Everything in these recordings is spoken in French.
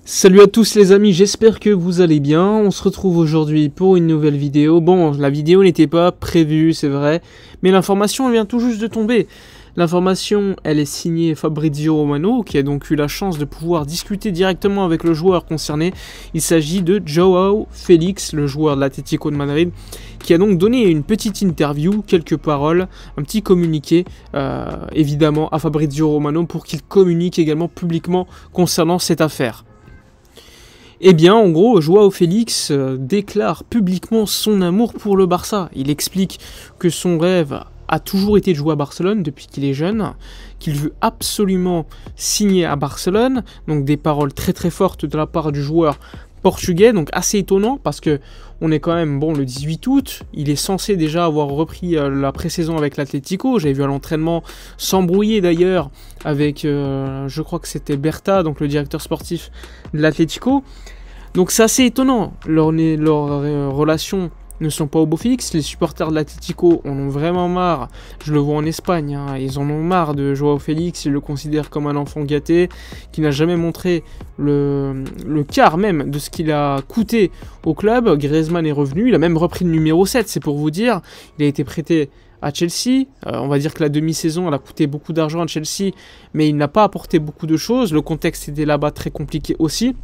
Salut à tous les amis, j'espère que vous allez bien. On se retrouve aujourd'hui pour une nouvelle vidéo. Bon, la vidéo n'était pas prévue, c'est vrai, mais l'information vient tout juste de tomber. L'information, elle est signée Fabrizio Romano, qui a donc eu la chance de pouvoir discuter directement avec le joueur concerné. Il s'agit de Joao Félix, le joueur de l'Atlético de Madrid, qui a donc donné une petite interview, quelques paroles, un petit communiqué, évidemment, à Fabrizio Romano pour qu'il communique également publiquement concernant cette affaire. Eh bien, en gros, Joao Félix déclare publiquement son amour pour le Barça. Il explique que son rêve a toujours été de jouer à Barcelone depuis qu'il est jeune, qu'il veut absolument signer à Barcelone, donc des paroles très très fortes de la part du joueur portugais, donc assez étonnant parce que on est quand même le 18 août, il est censé déjà avoir repris la pré-saison avec l'Atlético. J'avais vu à l'entraînement s'embrouiller d'ailleurs avec, je crois que c'était Berta, donc le directeur sportif de l'Atlético. Donc c'est assez étonnant, leurs relations ne sont pas au beau fixe. Les supporters de l'Atlético en ont vraiment marre, je le vois en Espagne, ils en ont marre de Joao Félix, ils le considèrent comme un enfant gâté, qui n'a jamais montré le quart même de ce qu'il a coûté au club. Griezmann est revenu, il a même repris le numéro 7, c'est pour vous dire, il a été prêté à Chelsea, on va dire que la demi-saison elle a coûté beaucoup d'argent à Chelsea, mais il n'a pas apporté beaucoup de choses, le contexte était là-bas très compliqué aussi.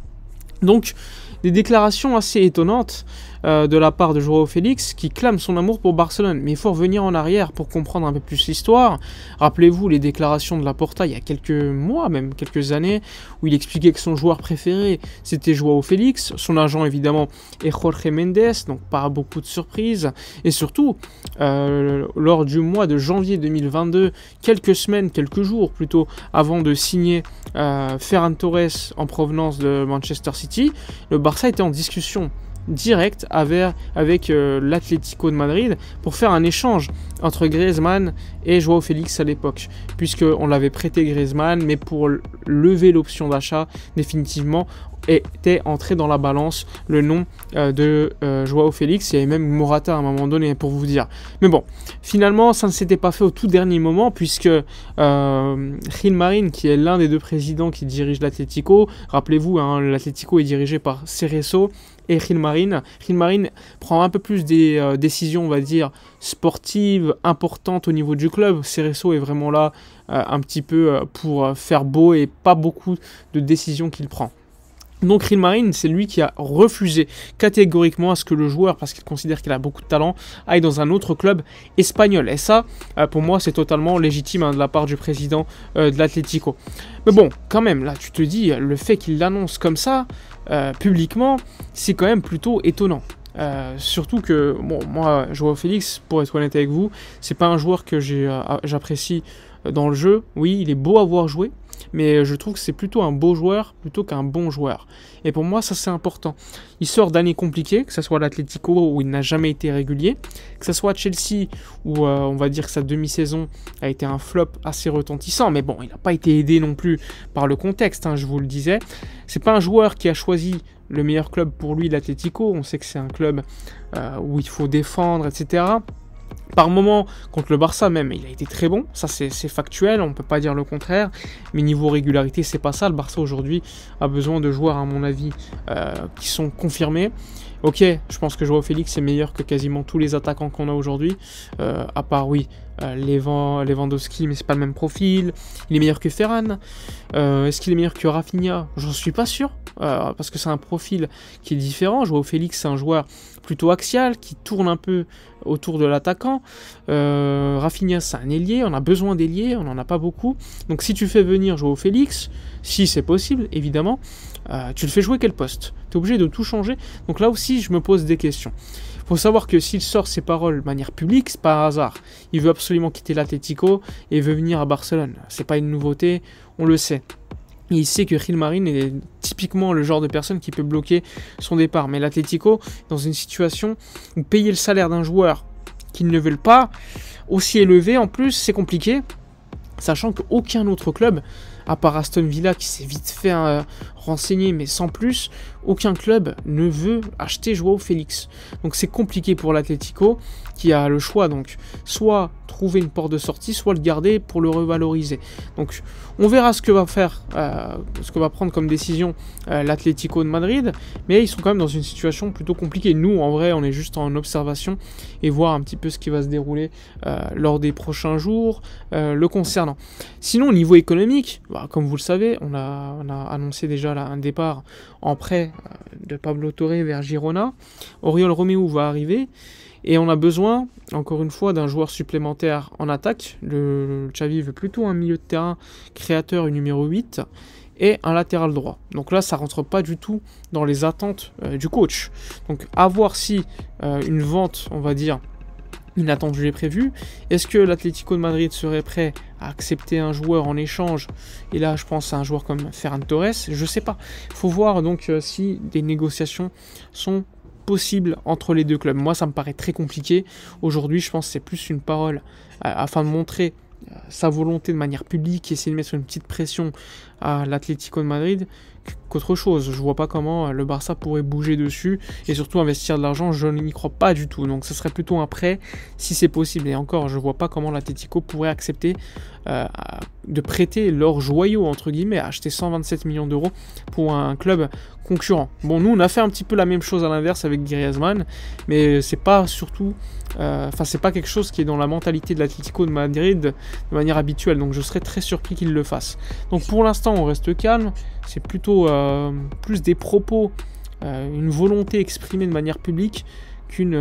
Donc, des déclarations assez étonnantes de la part de Joao Félix qui clame son amour pour Barcelone. Mais il faut revenir en arrière pour comprendre un peu plus l'histoire. Rappelez-vous les déclarations de Laporta il y a quelques mois, même quelques années, où il expliquait que son joueur préféré c'était Joao Félix. Son agent évidemment est Jorge Mendes, donc pas beaucoup de surprises. Et surtout, lors du mois de janvier 2022, quelques jours plutôt, avant de signer Ferran Torres en provenance de Manchester City, le Barça était en discussion directe avec l'Atlético de Madrid pour faire un échange entre Griezmann et Joao Félix à l'époque, puisqu'on l'avait prêté Griezmann, mais pour lever l'option d'achat définitivement était entré dans la balance le nom de Joao Félix. Il y avait même Morata à un moment donné, pour vous dire. Mais bon, finalement, ça ne s'était pas fait au tout dernier moment, puisque Gilmarín, qui est l'un des deux présidents qui dirige l'Atlético, rappelez-vous, l'Atlético est dirigé par Cerezo et Gilmarín prend un peu plus des décisions, on va dire, sportives, importantes au niveau du club. Cerezo est vraiment là un petit peu pour faire beau et pas beaucoup de décisions qu'il prend. Donc Gilmarín, c'est lui qui a refusé catégoriquement à ce que le joueur, parce qu'il considère qu'il a beaucoup de talent, aille dans un autre club espagnol. Et ça, pour moi, c'est totalement légitime de la part du président de l'Atlético. Mais bon, quand même, là, tu te dis, le fait qu'il l'annonce comme ça, publiquement, c'est quand même plutôt étonnant. Surtout que, moi, Joao Félix, pour être honnête avec vous, c'est pas un joueur que j'apprécie dans le jeu. Oui, il est beau à voir jouer, mais je trouve que c'est plutôt un beau joueur plutôt qu'un bon joueur. Et pour moi, ça c'est important. Il sort d'années compliquées, que ce soit à l'Atlético où il n'a jamais été régulier, que ce soit à Chelsea où on va dire que sa demi-saison a été un flop assez retentissant, mais bon, il n'a pas été aidé non plus par le contexte, je vous le disais. C'est pas un joueur qui a choisi le meilleur club pour lui, l'Atlético. On sait que c'est un club où il faut défendre, etc. Par moment, contre le Barça même, il a été très bon, ça c'est factuel, on ne peut pas dire le contraire, mais niveau régularité, c'est pas ça. Le Barça aujourd'hui a besoin de joueurs, à mon avis, qui sont confirmés. Ok, je pense que Joao Félix est meilleur que quasiment tous les attaquants qu'on a aujourd'hui, à part, oui, Lewandowski, mais c'est pas le même profil. Il est meilleur que Ferran. Est-ce qu'il est meilleur que Rafinha? J'en suis pas sûr, parce que c'est un profil qui est différent. Joao Félix, c'est un joueur plutôt axial, qui tourne un peu autour de l'attaquant. Rafinha, c'est un ailier, on a besoin d'ailier, on n'en a pas beaucoup. Donc si tu fais venir Joao Félix, si c'est possible, évidemment, tu le fais jouer quel poste? Tu es obligé de tout changer. Donc là aussi, je me pose des questions. Il faut savoir que s'il sort ses paroles de manière publique, c'est pas un hasard. Il veut absolument quitter l'Atlético et veut venir à Barcelone. C'est pas une nouveauté, on le sait. Et il sait que Gilmarín est typiquement le genre de personne qui peut bloquer son départ. Mais l'Atlético, dans une situation où payer le salaire d'un joueur qu'ils ne veulent pas, aussi élevé en plus, c'est compliqué. Sachant qu'aucun autre club, à part Aston Villa qui s'est vite fait renseigné, mais sans plus, aucun club ne veut acheter Joao Félix. Donc c'est compliqué pour l'Atlético, qui a le choix, donc soit trouver une porte de sortie, soit le garder pour le revaloriser. Donc on verra ce que va faire, ce que va prendre comme décision l'Atlético de Madrid, mais ils sont quand même dans une situation plutôt compliquée. Nous, en vrai, on est juste en observation et voir un petit peu ce qui va se dérouler lors des prochains jours le concernant. Sinon, au niveau économique, comme vous le savez, on a annoncé déjà un départ en prêt de Pablo Torre vers Girona. Oriol Romeu va arriver. Et on a besoin, encore une fois, d'un joueur supplémentaire en attaque. Le Xavi veut plutôt un milieu de terrain créateur et numéro 8 et un latéral droit. Donc là, ça rentre pas du tout dans les attentes du coach. Donc à voir si une vente, on va dire, inattendue est prévue. Est-ce que l'Atlético de Madrid serait prêt à accepter un joueur en échange? Et là, je pense à un joueur comme Ferran Torres. Je sais pas. Il faut voir donc si des négociations sont possible entre les deux clubs. Moi, ça me paraît très compliqué. Aujourd'hui, je pense que c'est plus une parole afin de montrer sa volonté de manière publique et essayer de mettre une petite pression à l'Atlético de Madrid qu'autre chose. Je vois pas comment le Barça pourrait bouger dessus et surtout investir de l'argent, je n'y crois pas du tout. Donc ce serait plutôt un prêt si c'est possible. Et encore, je vois pas comment l'Atlético pourrait accepter de prêter leur joyau, entre guillemets, à acheter 127 millions d'euros pour un club concurrent. Bon, nous, on a fait un petit peu la même chose à l'inverse avec Griezmann, mais c'est pas surtout... c'est pas quelque chose qui est dans la mentalité de l'Atlético de Madrid de manière habituelle, donc je serais très surpris qu'il le fasse. Donc pour l'instant, on reste calme, c'est plutôt plus des propos, une volonté exprimée de manière publique qu'une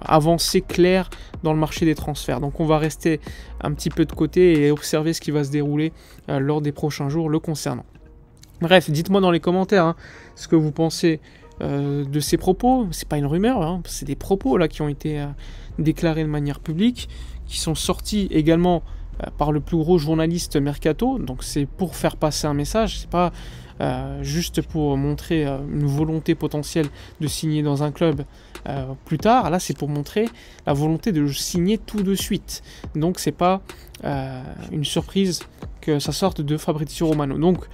avancée claire dans le marché des transferts. Donc on va rester un petit peu de côté et observer ce qui va se dérouler lors des prochains jours le concernant. Bref, dites-moi dans les commentaires ce que vous pensez de ces propos. C'est pas une rumeur, c'est des propos là qui ont été déclarés de manière publique, qui sont sortis également par le plus gros journaliste Mercato. Donc c'est pour faire passer un message, c'est pas juste pour montrer une volonté potentielle de signer dans un club plus tard. Là, c'est pour montrer la volonté de signer tout de suite. Donc c'est pas une surprise que ça sorte de Fabrizio Romano. Donc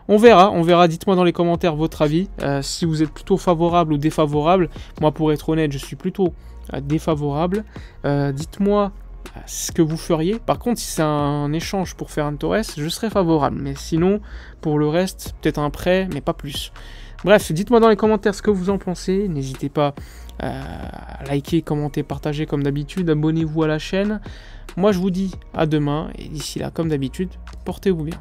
on verra, dites-moi dans les commentaires votre avis, si vous êtes plutôt favorable ou défavorable. Moi, pour être honnête, je suis plutôt défavorable. Dites-moi ce que vous feriez. Par contre, si c'est un échange pour Ferran Torres, je serais favorable. Mais sinon, pour le reste, peut-être un prêt, mais pas plus. Bref, dites-moi dans les commentaires ce que vous en pensez. N'hésitez pas à liker, commenter, partager comme d'habitude. Abonnez-vous à la chaîne. Moi, je vous dis à demain. Et d'ici là, comme d'habitude, portez-vous bien.